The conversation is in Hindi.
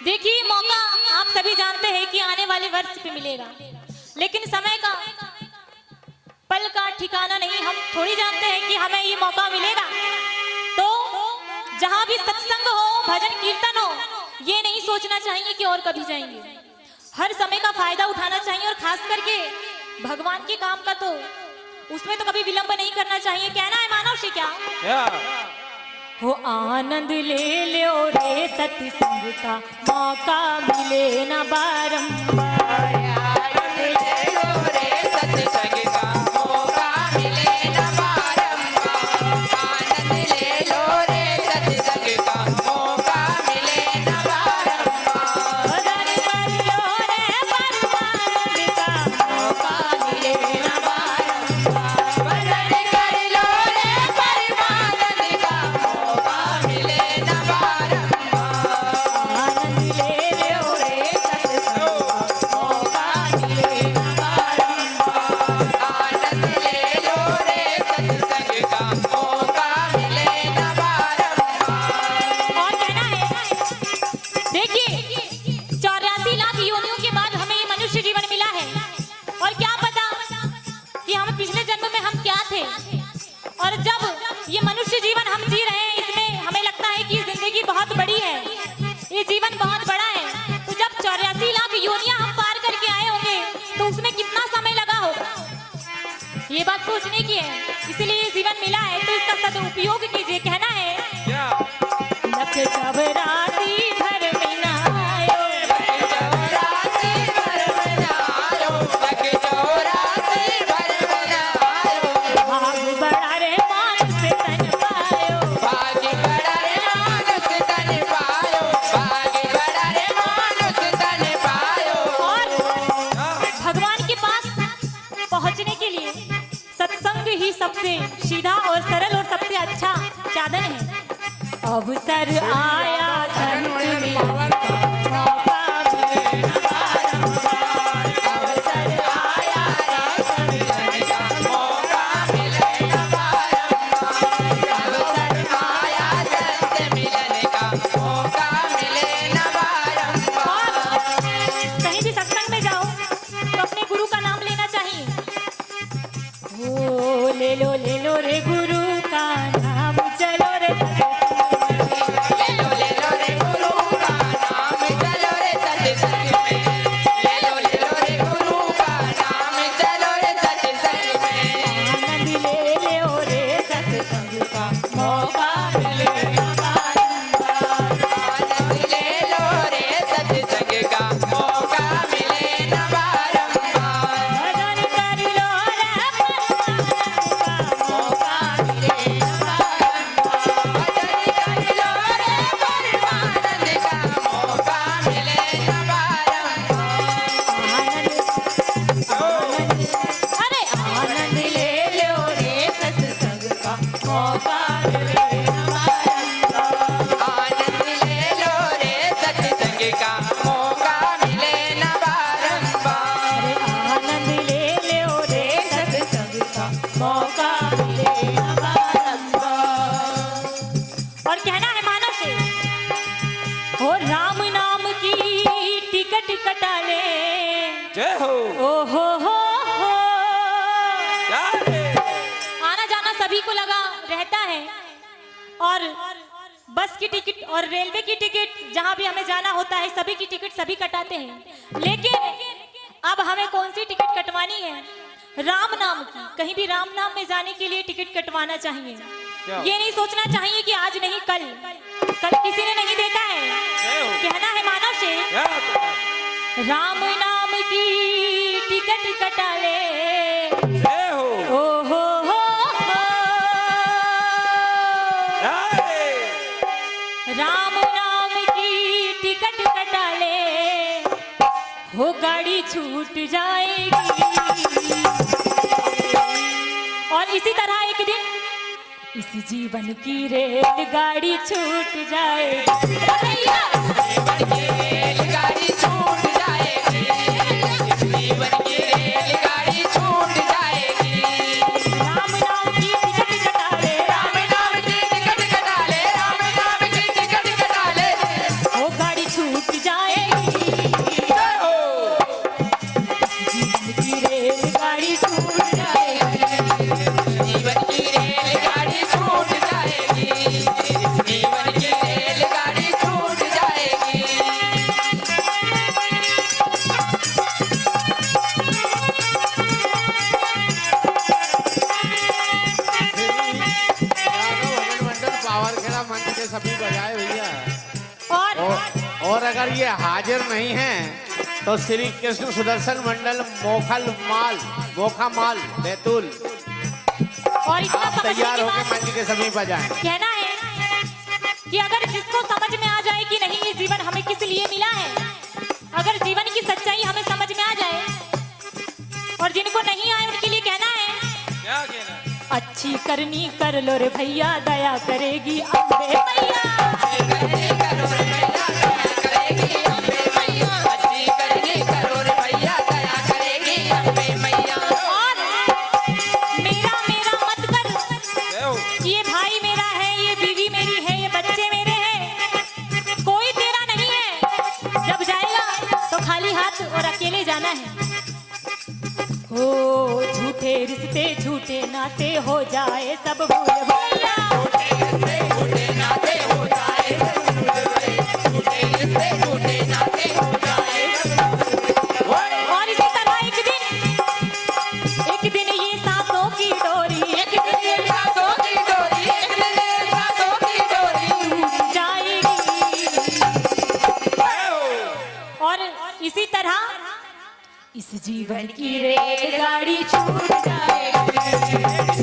देखिए, मौका आप सभी जानते हैं कि आने वाले वर्ष पे मिलेगा, लेकिन समय का पल का ठिकाना नहीं। हम थोड़ी जानते हैं कि हमें ये मौका मिलेगा। तो जहां भी सत्संग हो, भजन कीर्तन हो, ये नहीं सोचना चाहिए कि और कभी जाएंगे। हर समय का फायदा उठाना चाहिए और खास करके भगवान के काम का तो उसमें तो कभी विलंब नहीं करना चाहिए। कहना है मानव से क्या हो, आनंद ले लो रे सत्संग का मौका मिले न बारंबार। आनंद ले लो रे सत्संग का मौका मिले न बारंबार। आनंद ले लो रे सत्संग का मौका मिले न बारंबार। भजन कर लो रे परमानंद का मौका मिले न बारंबार। भजन कर लो रे परमानंद का मौका मिले न बारंबार। आनंद ले लो रे सत्संग का मौका मिले न बारंबार। आनंद ले लो रे सत्संग का मौका मिले न बारंबार। और कहना है, देखिए 84 लाख योनियों के बाद हमें ये मनुष्य जीवन मिला है, और क्या पता कि हम पिछले जन्म में हम क्या थे। और जब ये मनुष्य जीवन हम जी रहे हैं, इसमें हमें लगता है कि जिंदगी बहुत बड़ी है, ये जीवन बहुत बड़ा है। तो जब 84 लाख योनियां हम पार करके आए होंगे, तो उसमें कितना समय लगा होगा, ये बात सोचने की है। इसलिए ये जीवन मिला है, तो इसका सदुपयोग कीजिए। कहना है, लख चौरासी भर मिनायो, चौरासी भर बनायो, लख चौरासी भर बनायो। भाग बड़ा रे मानुष तन पायो। भाग बड़ा रे मानुष तन पायो, भाग बड़ा रे मानुष तन पायो। और भगवान के पास पहुंचने के लिए सत्संग ही सबसे सीधा और सरल और सबसे अच्छा साधन है। अवसर आया संत मिलन का मौका मिले न बारंबार। अवसर आया संत मिलन का मौका मिले न बारंबार। अवसर आया संत मिलन का मौका मिले न बारंबार। कहीं भी सत्संग में जाओ तो अपने गुरु का नाम लेना चाहिए। ओ ले लो रे गुरु का नाम, चलो रे ले लो रे गुरु का नाम, चलो रे सत्संग में। ले लो रे गुरु का नाम, चलो रे सत्संग में। आनंद ले लो रे सत्संग का मौका मिले न बारंबार। आनंद ले लो रे सत्संग का मौका मिले न बारंबार। भजन कर लो रे परमानंद का मौका मिले न बारंबार। भजन कर लो रे परमानंद का मौका मिले न बारंबार। अरे आनंद ले लो रे सत्संग का मौका मिले न बारंबार। आनंद ले लो रे सत्संग का मौका मिले न बारंबार। अरे आनंद ले लो रे सत्संग का मौका मिले न बारंबार। और कहना है मानव से, हो राम नाम की टिकट कटा ले। जय हो। ओ हो क्या है? आना जाना सभी को लगा रहता है, और बस की टिकट और रेलवे की टिकट, जहां भी हमें जाना होता है सभी की टिकट सभी कटाते हैं। लेकिन अब हमें कौन सी टिकट कटवानी है? राम नाम की। कहीं भी राम नाम में जाने के लिए टिकट कटवाना चाहिए। ये नहीं सोचना चाहिए कि आज नहीं कल किसी ने नहीं देखा है। कहना है मानव से, क्या? राम नाम की टिकट कटा ले। जय हो। ओ हो क्या है? राम नाम की टिकट कटा ले, हो गाड़ी छूट जाएगी। और इसी तरह एक दिन इस जीवन की रेलगाड़ी छूट जाएगी। जीवन की रेलगाड़ी छूट जाएगी। जीवन की रेलगाड़ी छूट जाएगी। राम नाम की टिकट कटा ले। राम नाम की टिकट कटा ले। राम नाम की टिकट कटा ले। जाए भैया। और अगर ये हाजिर नहीं है तो श्री कृष्ण सुदर्शन मंडल मोखा माल बैतूल और इतना आप समझने तैयार के होकर बाद मंच के समीप आ जाएं। कहना है कि अगर जिसको समझ में आ जाए कि नहीं ये जीवन हमें किस लिए मिला है, अगर जीवन की सच्चाई हमें समझ में आ जाए, और जिनको नहीं आए उनके लिए कहना है क्या कहना है? अच्छी करनी कर लो रे भैया, दया करेगी अम्बे मैया। करनी करो रे भैया दया करेगी अम्बे मैया, अच्छी करनी करो रे भैया दया करेगी अम्बे मैया। और मेरा मेरा मत कर, जय हो। ये भाई मेरा है, ये बीवी मेरी है, ये बच्चे मेरे हैं, कोई तेरा नहीं है। जब जाएगा तो खाली हाथ और अकेले जाना है। हो झूठे रिश्ते झूठे नाते हो जाए सब भूल भैया, झूठे नाते हो जाए, झूठे रिश्ते झूठे नाते हो जाए। और इसी तरह एक दिन ये सांसों की डोरी, एक दिन ये सांसों की डोरी, एक दिन ये सांसों की डोरी टूट जाएगी। जय हो। और इसी तरह इस जीवन की रेलगाड़ी छूट जाएगी।